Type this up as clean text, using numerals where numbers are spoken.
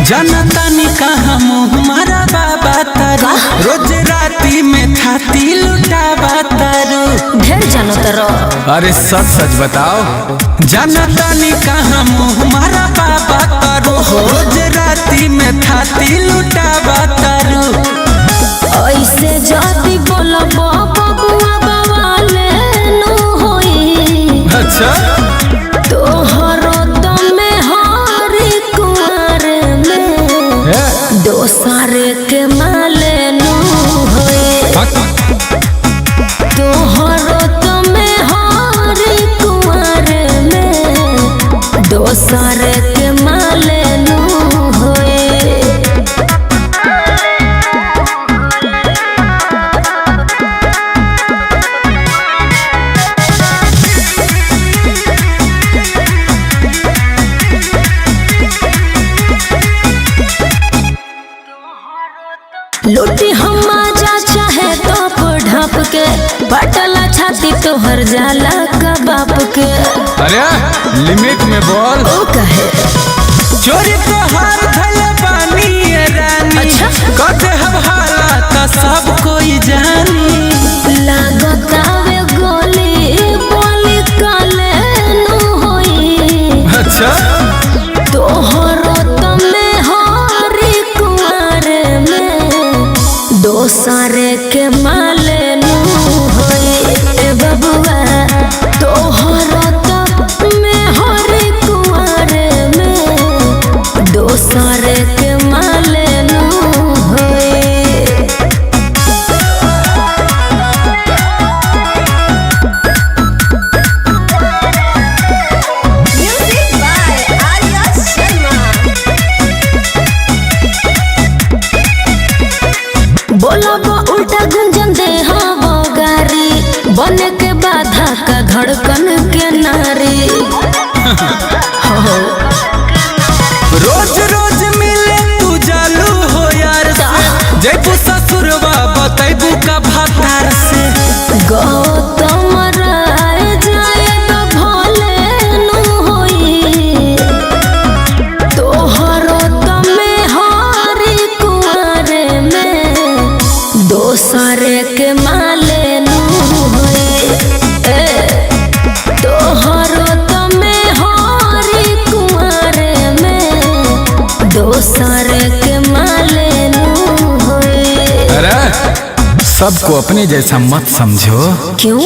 जनतानी कहाँ मुँह मारा बाबा तारू, रोज राती में थाती लुटावा तारू। ढेर जानत रहो। अरे सच सच बताओ, जनतानी कहाँ मुँह मारा बाबा तारू, रोज राती में थाती लुटावा तारू। ऐसे जाती बोला बाबा बुआ बवाले नो होई। अच्छा तोहरो दमे हारी कुंवर में दोसारे के माले नो होई। तोहरो दमे हारी कुंवर में दोसारे के माले नो होई। लूटी हम जा चाहे तो ढाप के बटला छाती तोहर जाला कबाप के। अरे लिमिट में बोल। ओ कहे चोरी तो हार धले पानी रानी। अच्छा कहते हम हालात सब कोई जानी। लागता वे गोली बोली काले नो होई। अच्छा तोहरो तमे हारी कुंवर में दोसारे के माले नो होई। ए बबुआ तोहरो तमे हारी कुंवर में दोसारे के माले नो होई। बोला उल्टा गुंजन दे हाँ गारी बने के बाधा का धड़कन के नारी। रोज रोज मिले तू जालू हो यार से, जयपू ससुरवा बतैबू का भातार से। गौतम राय जाए तो भोले नु होई। तोहरो तमे हारी कुंवर में दोसरे के माले नु होई। तोहरो तमे हारी कुंवर में दोसरे के माले नु होई। अरे सबको अपने जैसा मत समझो। क्यों?